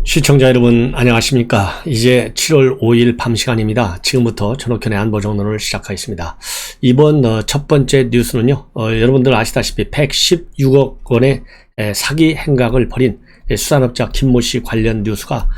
시청자 여러분 안녕하십니까. 이제 7월 5일 밤 시간입니다. 지금부터 전옥현의 안보정론을 시작하겠습니다. 이번 첫 번째 뉴스는요, 여러분들 아시다시피 116억 원의 사기 행각을 벌인 수산업자 김모씨 관련 뉴스가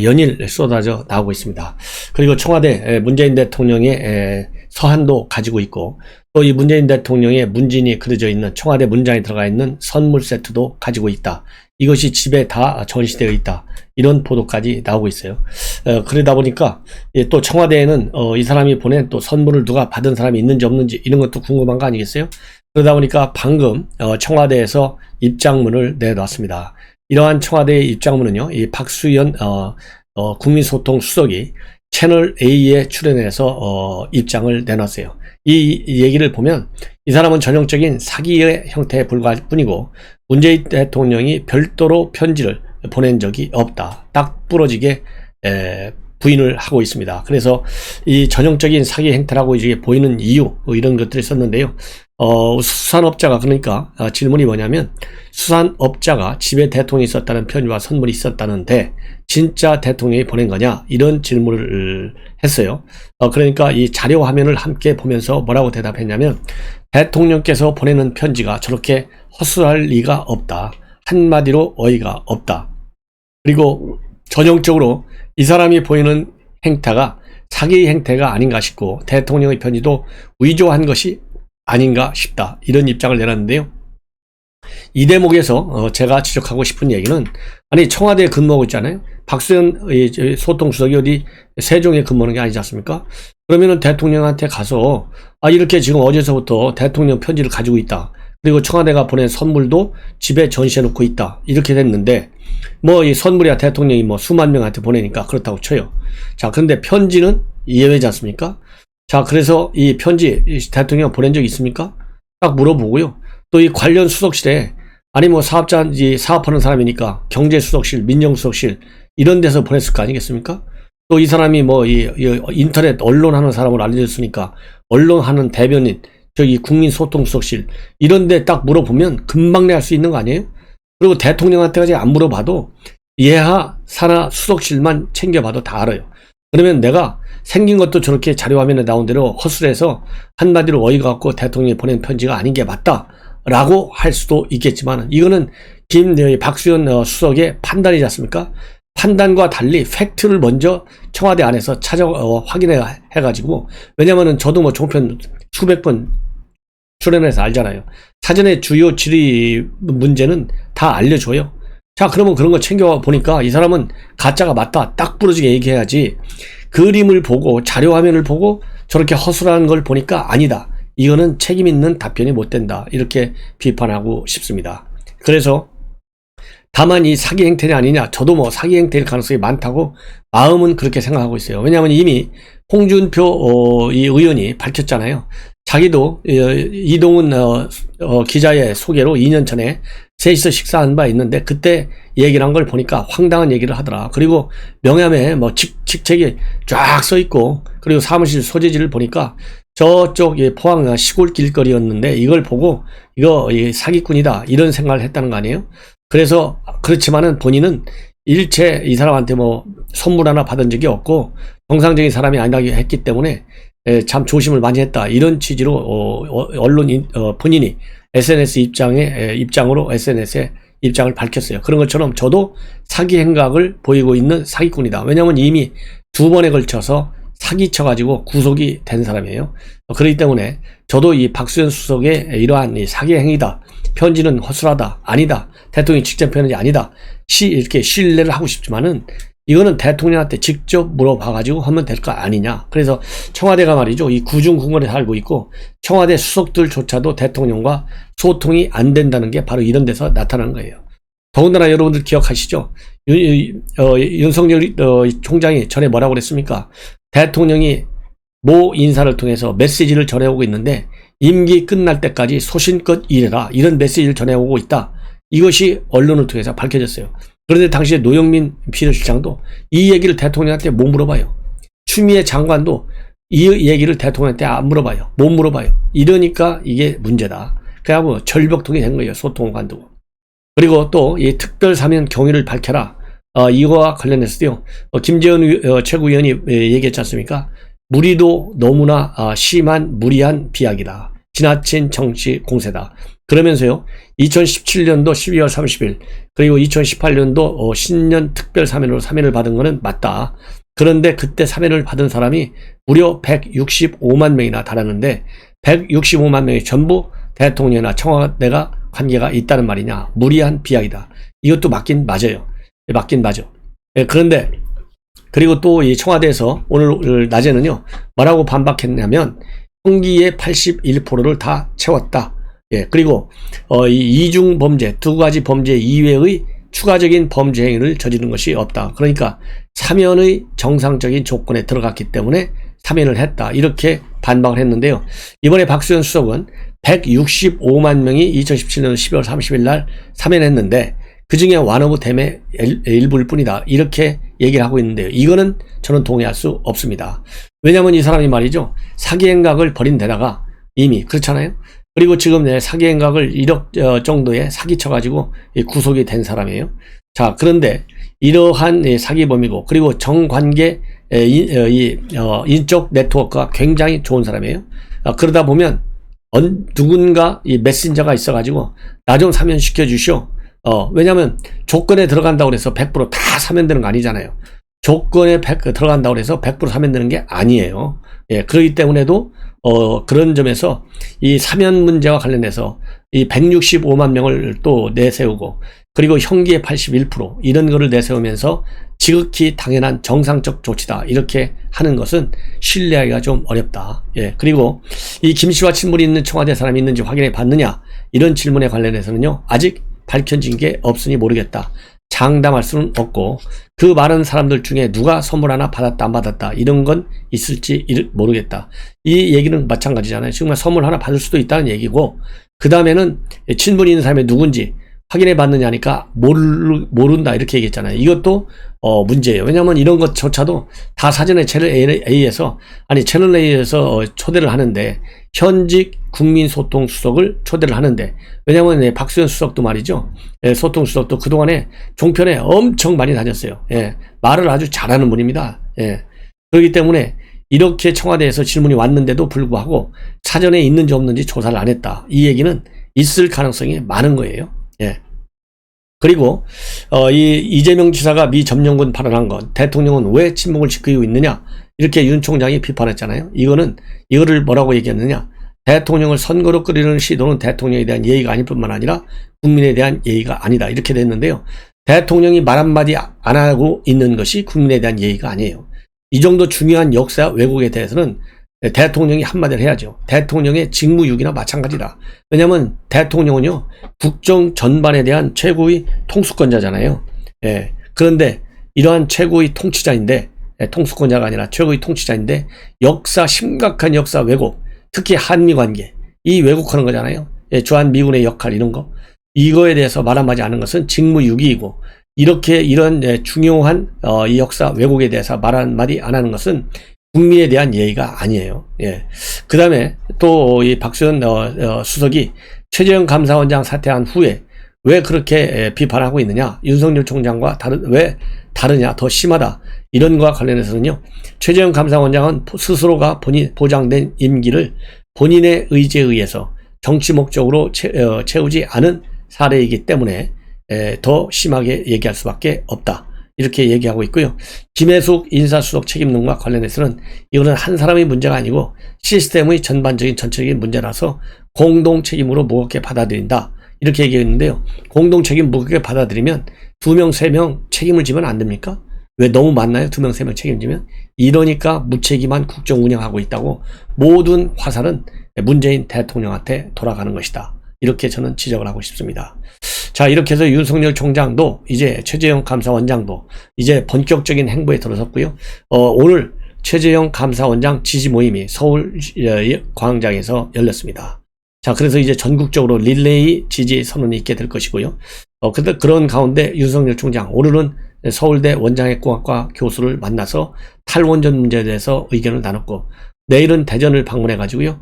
연일 쏟아져 나오고 있습니다. 그리고 청와대 문재인 대통령의 서한도 가지고 있고, 또 이 문재인 대통령의 문진이 그려져 있는 청와대 문장에 들어가 있는 선물 세트도 가지고 있다. 이것이 집에 다 전시되어 있다. 이런 보도까지 나오고 있어요. 그러다 보니까 또 청와대에는 이 사람이 보낸 또 선물을 누가 받은 사람이 있는지 없는지 이런 것도 궁금한 거 아니겠어요? 그러다 보니까 방금 청와대에서 입장문을 내놨습니다. 이러한 청와대의 입장문은요, 이 박수현 국민소통 수석이 채널 A에 출연해서 입장을 내놨어요. 이 얘기를 보면 이 사람은 전형적인 사기의 형태에 불과할 뿐이고, 문재인 대통령이 별도로 편지를 보낸 적이 없다. 딱 부러지게 부인을 하고 있습니다. 그래서 이 전형적인 사기 행태라고 이제 보이는 이유, 이런 것들이 있었는데요. 수산업자가, 그러니까 질문이 뭐냐면, 수산업자가 집에 대통령이 있었다는 편지와 선물이 있었다는데 진짜 대통령이 보낸 거냐, 이런 질문을 했어요. 그러니까 이 자료 화면을 함께 보면서 뭐라고 대답했냐면, 대통령께서 보내는 편지가 저렇게 허술할 리가 없다. 한마디로 어이가 없다. 그리고 전형적으로 이 사람이 보이는 행태가 사기 행태가 아닌가 싶고, 대통령의 편지도 위조한 것이 아닌가 싶다. 이런 입장을 내놨는데요. 이 대목에서 제가 지적하고 싶은 얘기는, 아니 청와대에 근무하고 있잖아요. 박수현 소통수석이 어디 세종에 근무하는 게 아니지 않습니까? 그러면은 대통령한테 가서 이렇게 지금 어제서부터 대통령 편지를 가지고 있다. 그리고 청와대가 보낸 선물도 집에 전시해 놓고 있다. 이렇게 됐는데, 뭐 이 선물이야 대통령이 뭐 수만 명한테 보내니까 그렇다고 쳐요. 자, 그런데 편지는 예외지 않습니까? 자, 그래서 이 편지 대통령 보낸 적 있습니까? 딱 물어보고요. 또 이 관련 수석실에, 아니 뭐 사업자인지 사업하는 사람이니까 경제수석실, 민정수석실 이런 데서 보냈을 거 아니겠습니까? 또 이 사람이 뭐 이 인터넷 언론 하는 사람으로 알려졌으니까 언론 하는 대변인, 저기 국민소통수석실 이런 데 딱 물어보면 금방 내 알 수 있는 거 아니에요? 그리고 대통령한테까지 안 물어봐도 예하, 산하, 수석실만 챙겨봐도 다 알아요. 그러면 내가 생긴 것도 저렇게 자료 화면에 나온 대로 허술해서 한마디로 어이가 없고 대통령이 보낸 편지가 아닌 게 맞다 라고 할 수도 있겠지만, 이거는 박수현 수석의 판단이지 않습니까? 판단과 달리 팩트를 먼저 청와대 안에서 확인해가지고, 왜냐면은 저도 뭐 종편 수백 번 출연해서 알잖아요. 사전에 주요 질의 문제는 다 알려줘요. 자, 그러면 그런 거 챙겨보니까 이 사람은 가짜가 맞다 딱 부러지게 얘기해야지, 그림을 보고 자료 화면을 보고 저렇게 허술한 걸 보니까 아니다, 이거는 책임 있는 답변이 못 된다, 이렇게 비판하고 싶습니다. 그래서 다만 이 사기 행태냐 아니냐, 저도 뭐 사기 행태일 가능성이 많다고 마음은 그렇게 생각하고 있어요. 왜냐하면 이미 홍준표 이 의원이 밝혔잖아요. 자기도 이동훈 기자의 소개로 2년 전에 셋이서 식사한 바 있는데, 그때 얘기를 한 걸 보니까 황당한 얘기를 하더라. 그리고 명함에 뭐 직책이 쫙 써 있고, 그리고 사무실 소재지를 보니까 저쪽 포항 시골 길거리였는데, 이걸 보고 이거 사기꾼이다 이런 생각을 했다는 거 아니에요? 그래서 그렇지만은 본인은 일체 이 사람한테 뭐 선물 하나 받은 적이 없고 정상적인 사람이 아니라고 했기 때문에 참 조심을 많이 했다, 이런 취지로 언론 본인이 SNS 입장으로 SNS에 입장을 밝혔어요. 그런 것처럼 저도 사기 행각을 보이고 있는 사기꾼이다. 왜냐하면 이미 2번에 걸쳐서 사기쳐가지고 구속이 된 사람이에요. 그렇기 때문에 저도 이 박수현 수석의 이러한 이 사기 행위다, 편지는 허술하다, 아니다, 대통령이 직접 편지 아니다, 이렇게 신뢰를 하고 싶지만은, 이거는 대통령한테 직접 물어봐가지고 하면 될 거 아니냐. 그래서 청와대가 말이죠, 이 구중궁궐에 살고 있고 청와대 수석들조차도 대통령과 소통이 안 된다는 게 바로 이런 데서 나타나는 거예요. 더군다나 여러분들 기억하시죠? 윤석열 총장이 전에 뭐라고 그랬습니까? 대통령이 모 인사를 통해서 메시지를 전해오고 있는데 임기 끝날 때까지 소신껏 일해라, 이런 메시지를 전해오고 있다. 이것이 언론을 통해서 밝혀졌어요. 그런데 당시에 노영민 비서실장도 이 얘기를 대통령한테 못 물어봐요. 추미애 장관도 이 얘기를 대통령한테 안 물어봐요. 못 물어봐요. 이러니까 이게 문제다. 그래야 뭐 절벽통이 된 거예요. 소통을 관두고. 그리고 또 이 특별사면 경위를 밝혀라. 이거와 관련해서도요, 김재원 최고위원이 얘기했지 않습니까? 무리도 너무나 심한 무리한 비약이다. 지나친 정치 공세다. 그러면서요, 2017년도 12월 30일, 그리고 2018년도 신년 특별 사면으로 사면을 받은 거는 맞다. 그런데 그때 사면을 받은 사람이 무려 165만 명이나 달하는데, 165만 명이 전부 대통령이나 청와대가 관계가 있다는 말이냐. 무리한 비약이다. 이것도 맞긴 맞아요. 맞긴 맞아. 그런데 그리고 또 이 청와대에서 오늘 낮에는요, 뭐라고 반박했냐면 형기의 81%를 다 채웠다. 그리고 이 이중 범죄, 두 가지 범죄 이외의 추가적인 범죄 행위를 저지른 것이 없다. 그러니까 사면의 정상적인 조건에 들어갔기 때문에 사면을 했다. 이렇게 반박을 했는데요. 이번에 박수현 수석은 165만 명이 2017년 12월 30일 날 사면했는데 그 중에 완오브 댐의 일부일 뿐이다. 이렇게 얘기를 하고 있는데요. 이거는 저는 동의할 수 없습니다. 왜냐하면 이 사람이 말이죠, 사기 행각을 벌인 데다가 이미 그렇잖아요. 그리고 지금 사기 행각을 1억 정도의 사기쳐가지고 구속이 된 사람이에요. 자, 그런데 이러한 사기범이고, 그리고 정관계 인적 네트워크가 굉장히 좋은 사람이에요. 그러다 보면 누군가 이 메신저가 있어가지고 나 좀 사면시켜 주시오. 왜냐면 조건에 들어간다고 해서 100%다 사면되는 거 아니잖아요. 조건에 들어간다고 해서 100% 사면되는 게 아니에요. 그렇기 때문에도 그런 점에서 이 사면 문제와 관련해서 이 165만 명을 또 내세우고, 그리고 형기의 81% 이런 거를 내세우면서 지극히 당연한 정상적 조치다 이렇게 하는 것은 신뢰하기가 좀 어렵다. 그리고 이 김씨와 친분이 있는 청와대 사람이 있는지 확인해 봤느냐, 이런 질문에 관련해서는요, 아직 밝혀진 게 없으니 모르겠다. 장담할 수는 없고, 그 많은 사람들 중에 누가 선물 하나 받았다 안 받았다 이런 건 있을지 모르겠다. 이 얘기는 마찬가지잖아요. 정말 선물 하나 받을 수도 있다는 얘기고, 그 다음에는 친분이 있는 사람이 누군지 확인해 봤느냐니까 모른다 이렇게 얘기했잖아요. 이것도 문제예요. 왜냐하면 이런 것조차도 다 사전에 채널 A에서 초대를 하는데, 현직 국민소통수석을 초대를 하는데, 왜냐하면 박수현 수석도 말이죠, 소통수석도 그동안에 종편에 엄청 많이 다녔어요. 말을 아주 잘하는 분입니다. 그렇기 때문에 이렇게 청와대에서 질문이 왔는데도 불구하고 사전에 있는지 없는지 조사를 안 했다. 이 얘기는 있을 가능성이 많은 거예요. 그리고 이재명 지사가 미 점령군 발언한 것, 대통령은 왜 침묵을 지키고 있느냐, 이렇게 윤 총장이 비판했잖아요. 이거를 뭐라고 얘기했느냐, 대통령을 선거로 끌이는 시도는 대통령에 대한 예의가 아닐 뿐만 아니라 국민에 대한 예의가 아니다, 이렇게 됐는데요. 대통령이 말 한마디 안 하고 있는 것이 국민에 대한 예의가 아니에요. 이 정도 중요한 역사 왜곡에 대해서는 대통령이 한마디를 해야죠. 대통령의 직무유기나 마찬가지다. 왜냐하면 대통령은요, 국정 전반에 대한 최고의 통수권자잖아요. 그런데 이러한 최고의 통치자인데, 통수권자가 아니라 최고의 통치자인데 심각한 역사 왜곡, 특히 한미관계, 이 왜곡하는 거잖아요. 주한미군의 역할 이런 거, 이거에 대해서 말 한마디 하는 것은 직무유기이고, 이런 중요한 이 역사 왜곡에 대해서 말 한마디 안 하는 것은 국민에 대한 예의가 아니에요. 그 다음에 또 이 박수현 수석이 최재형 감사원장 사퇴한 후에 왜 그렇게 비판하고 있느냐, 윤석열 총장과 왜 다르냐, 더 심하다, 이런 거와 관련해서는요, 최재형 감사원장은 스스로가 보장된 임기를 본인의 의지에 의해서 정치 목적으로 채우지 않은 사례이기 때문에 더 심하게 얘기할 수밖에 없다, 이렇게 얘기하고 있고요. 김혜숙 인사수석 책임론과 관련해서는 이거는 한 사람의 문제가 아니고 시스템의 전반적인 전체적인 문제라서 공동 책임으로 무겁게 받아들인다, 이렇게 얘기했는데요. 공동 책임 무겁게 받아들이면 2명, 3명 책임을 지면 안 됩니까? 왜 너무 많나요? 2명, 3명 책임지면? 이러니까 무책임한 국정 운영하고 있다고, 모든 화살은 문재인 대통령한테 돌아가는 것이다, 이렇게 저는 지적을 하고 싶습니다. 자, 이렇게 해서 윤석열 총장도 이제 최재형 감사원장도 이제 본격적인 행보에 들어섰고요. 오늘 최재형 감사원장 지지 모임이 서울 광장에서 열렸습니다. 자, 그래서 이제 전국적으로 릴레이 지지 선언이 있게 될 것이고요. 근데 그런 가운데 윤석열 총장 오늘은 서울대 원장핵공학과 교수를 만나서 탈원전 문제에 대해서 의견을 나눴고, 내일은 대전을 방문해 가지고요,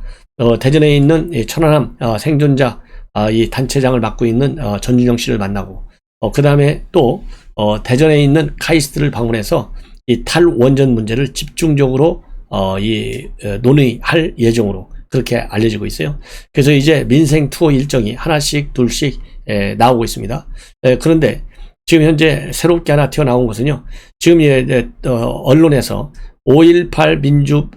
대전에 있는 천안함 생존자 이 단체장을 맡고 있는 전준영 씨를 만나고, 그 다음에 또 대전에 있는 카이스트를 방문해서 이 탈원전 문제를 집중적으로 논의할 예정으로 그렇게 알려지고 있어요. 그래서 이제 민생 투어 일정이 하나씩 둘씩 나오고 있습니다. 그런데 지금 현재 새롭게 하나 튀어나온 것은요, 지금 언론에서 5.18 민주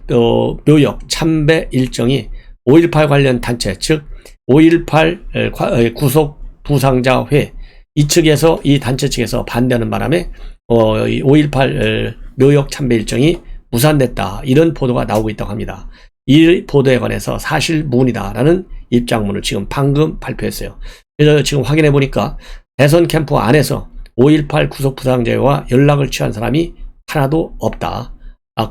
묘역 참배 일정이 5.18 관련 단체, 즉 5.18 구속 부상자회 이 측에서, 이 단체 측에서 반대하는 바람에 5.18 묘역 참배 일정이 무산됐다, 이런 보도가 나오고 있다고 합니다. 이 보도에 관해서 사실무근이다라는 입장문을 지금 방금 발표했어요. 그래서 지금 확인해 보니까 대선 캠프 안에서 5.18 구속 부상자와 연락을 취한 사람이 하나도 없다.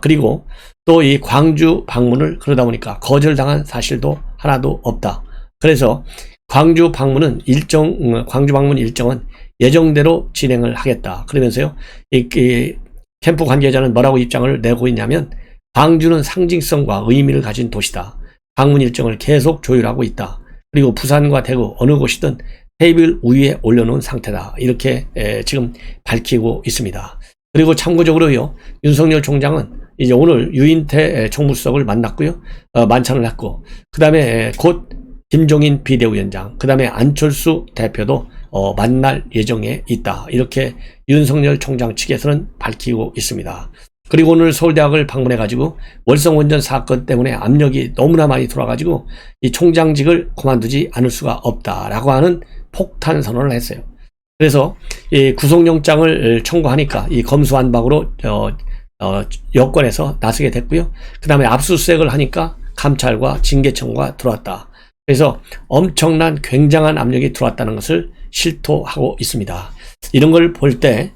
그리고 또 이 광주 방문을 그러다 보니까 거절당한 사실도 하나도 없다. 그래서 광주 방문 일정은 예정대로 진행을 하겠다. 그러면서요, 이 캠프 관계자는 뭐라고 입장을 내고 있냐면, 광주는 상징성과 의미를 가진 도시다. 방문 일정을 계속 조율하고 있다. 그리고 부산과 대구 어느 곳이든 테이블 위에 올려놓은 상태다. 이렇게 지금 밝히고 있습니다. 그리고 참고적으로요, 윤석열 총장은 이제 오늘 유인태 총무수석을 만났고요, 만찬을 했고, 그 다음에 곧 김종인 비대위원장, 그 다음에 안철수 대표도 만날 예정에 있다. 이렇게 윤석열 총장 측에서는 밝히고 있습니다. 그리고 오늘 서울대학을 방문해가지고 월성원전 사건 때문에 압력이 너무나 많이 들어와가지고 이 총장직을 그만두지 않을 수가 없다라고 하는 폭탄 선언을 했어요. 그래서 이 구속영장을 청구하니까 이 검수완박으로 여권에서 나서게 됐고요. 그 다음에 압수수색을 하니까 감찰과 징계청구가 들어왔다. 그래서 엄청난 굉장한 압력이 들어왔다는 것을 실토하고 있습니다. 이런 걸 볼 때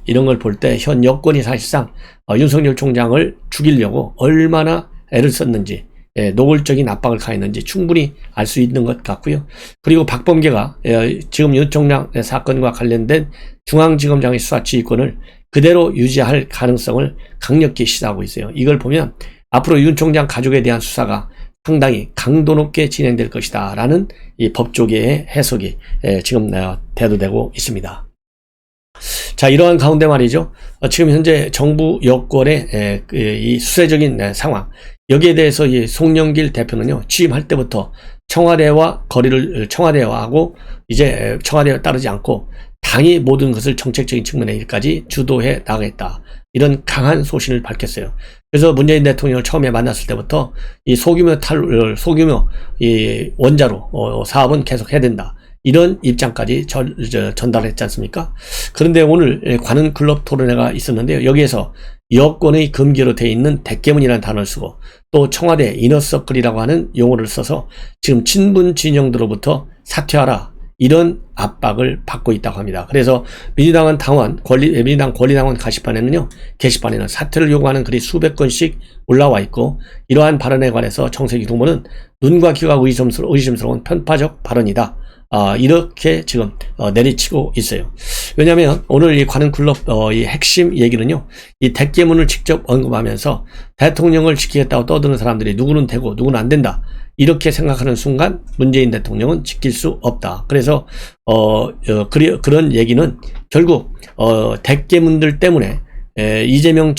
현 여권이 사실상 윤석열 총장을 죽이려고 얼마나 애를 썼는지, 노골적인 압박을 가했는지 충분히 알 수 있는 것 같고요. 그리고 박범계가 지금 윤 총장 사건과 관련된 중앙지검장의 수사 지휘권을 그대로 유지할 가능성을 강력히 시사하고 있어요. 이걸 보면 앞으로 윤 총장 가족에 대한 수사가 상당히 강도 높게 진행될 것이다 라는 이 법조계의 해석이 지금 대두되고 있습니다. 자, 이러한 가운데 말이죠, 지금 현재 정부 여권의 이 수세적인 상황, 여기에 대해서 이 송영길 대표는요, 취임할 때부터 청와대하고 이제 청와대에 따르지 않고 당이 모든 것을 정책적인 측면에까지 주도해 나가겠다, 이런 강한 소신을 밝혔어요. 그래서 문재인 대통령을 처음에 만났을 때부터 이 소규모 이 원자로 사업은 계속 해야 된다, 이런 입장까지 전달했지 않습니까? 그런데 오늘 관훈 클럽 토론회가 있었는데요, 여기에서 여권의 금기로 되어 있는 대깨문이라는 단어를 쓰고 또 청와대 이너서클이라고 하는 용어를 써서 지금 친문 진영들로부터 사퇴하라, 이런 압박을 받고 있다고 합니다. 그래서 민주당 권리당원 게시판에는 사퇴를 요구하는 글이 수백 건씩 올라와 있고, 이러한 발언에 관해서 정세균 후보는 눈과 귀가 의심스러운 편파적 발언이다, 이렇게 지금 내리치고 있어요. 왜냐하면 오늘 이 관훈클럽 이 핵심 얘기는요, 이 대깨문을 직접 언급하면서 대통령을 지키겠다고 떠드는 사람들이 누구는 되고 누구는 안 된다, 이렇게 생각하는 순간 문재인 대통령은 지킬 수 없다. 그래서 그런 얘기는 결국 대깨문들 때문에 이재명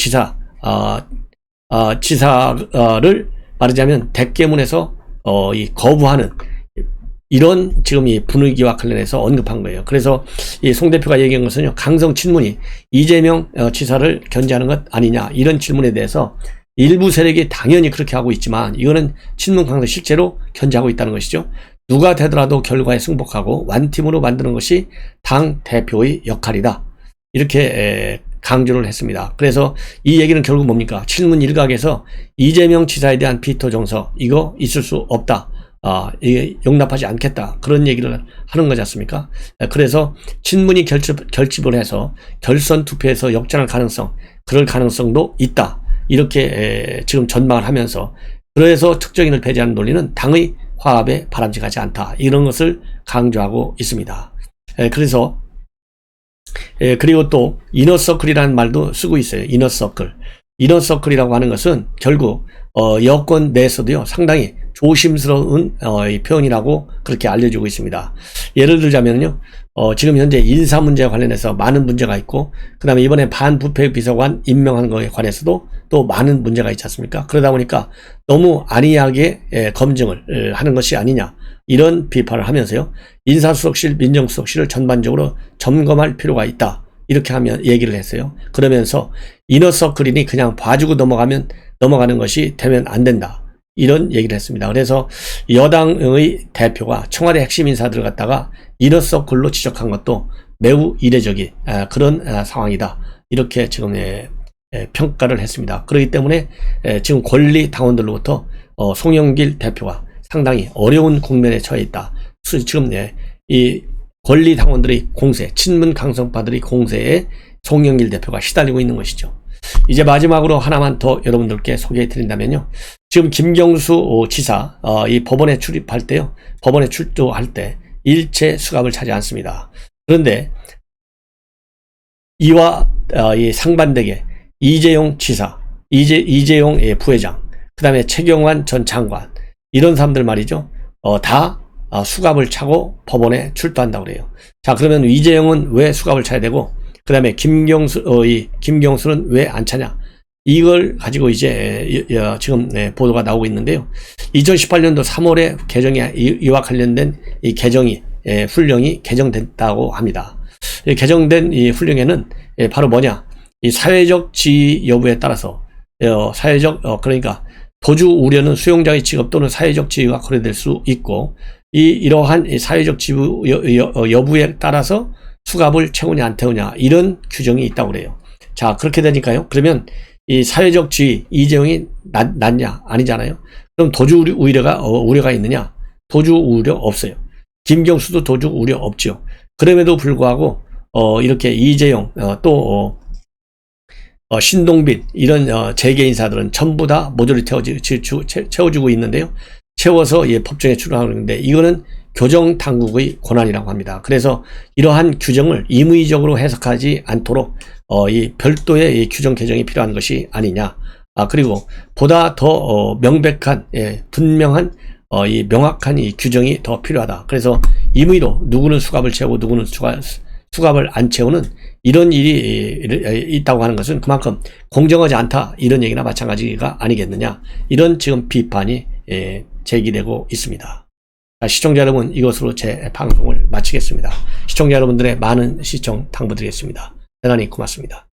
지사를 말하자면 대깨문에서 이 거부하는 이런 지금 이 분위기와 관련해서 언급한 거예요. 그래서 이 송 대표가 얘기한 것은요, 강성 친문이 이재명 지사를 견제하는 것 아니냐, 이런 질문에 대해서 일부 세력이 당연히 그렇게 하고 있지만 이거는 친문 강성 실제로 견제하고 있다는 것이죠. 누가 되더라도 결과에 승복하고 완팀으로 만드는 것이 당 대표의 역할이다, 이렇게 강조를 했습니다. 그래서 이 얘기는 결국 뭡니까? 친문 일각에서 이재명 지사에 대한 비토 정서, 이거 있을 수 없다, 이게 용납하지 않겠다, 그런 얘기를 하는 거지 않습니까? 그래서 친문이 결집을 해서 결선 투표에서 역전할 그럴 가능성도 있다, 이렇게 지금 전망을 하면서, 그래서 특정인을 배제하는 논리는 당의 화합에 바람직하지 않다, 이런 것을 강조하고 있습니다. 그래서 그리고 또 이너서클이라는 말도 쓰고 있어요. 이너서클이라고 하는 것은 결국 여권 내에서도요, 상당히 조심스러운 표현이라고 그렇게 알려주고 있습니다. 예를 들자면요, 지금 현재 인사 문제와 관련해서 많은 문제가 있고, 그 다음에 이번에 반부패 비서관 임명한 거에 관해서도 또 많은 문제가 있지 않습니까? 그러다 보니까 너무 안이하게 검증을 하는 것이 아니냐, 이런 비판을 하면서요, 인사수석실, 민정수석실을 전반적으로 점검할 필요가 있다, 이렇게 하면 얘기를 했어요. 그러면서 이너서클이니 그냥 봐주고 넘어가는 것이 되면 안 된다, 이런 얘기를 했습니다. 그래서 여당의 대표가 청와대 핵심 인사들을 갖다가 이너서클로 지적한 것도 매우 이례적인 그런 상황이다, 이렇게 지금 평가를 했습니다. 그렇기 때문에 지금 권리 당원들로부터 송영길 대표가 상당히 어려운 국면에 처해 있다. 지금 이 권리 당원들의 공세, 친문 강성파들의 공세에 송영길 대표가 시달리고 있는 것이죠. 이제 마지막으로 하나만 더 여러분들께 소개해 드린다면요, 지금 김경수 지사 이 법원에 출입할 때요, 법원에 출두할 때 일체 수갑을 차지 않습니다. 그런데 이와 이 상반되게 이재용 지사, 이재용 부회장, 그 다음에 최경환 전 장관, 이런 사람들 말이죠, 다 수갑을 차고 법원에 출두한다고 그래요. 자, 그러면 이재용은 왜 수갑을 차야 되고, 그 다음에 김경수는 왜 안 차냐, 이걸 가지고 이제 지금 보도가 나오고 있는데요. 2018년도 3월에 이와 관련된 이 훈령이 개정됐다고 합니다. 개정된 이 훈령에는 바로 뭐냐, 이 사회적 지위 여부에 따라서 그러니까 도주 우려는 수용자의 직업 또는 사회적 지위가 고려될 수 있고, 이러한 사회적 지위 여부에 따라서 수갑을 채우냐 안 채우냐, 이런 규정이 있다고 그래요. 자, 그렇게 되니까요, 그러면 이 사회적 지위, 이재용이 낫냐 아니잖아요. 그럼 도주 우려가 있느냐? 도주 우려 없어요. 김경수도 도주 우려 없죠. 그럼에도 불구하고 이렇게 이재용 신동빈 이런 재계 인사들은 전부 다 모조리 채워주고 있는데요. 채워서 법정에 출두하고 있는데, 이거는 교정 당국의 권한이라고 합니다. 그래서 이러한 규정을 임의적으로 해석하지 않도록 이 별도의 이 규정 개정이 필요한 것이 아니냐. 그리고 보다 더 명백한, 분명한 이 명확한 이 규정이 더 필요하다. 그래서 임의로 누구는 수갑을 채우고 누구는 수갑을 안 채우는 이런 일이 있다고 하는 것은 그만큼 공정하지 않다, 이런 얘기나 마찬가지가 아니겠느냐, 이런 지금 비판이 제기되고 있습니다. 시청자 여러분, 이것으로 제 방송을 마치겠습니다. 시청자 여러분들의 많은 시청 당부드리겠습니다. 대단히 고맙습니다.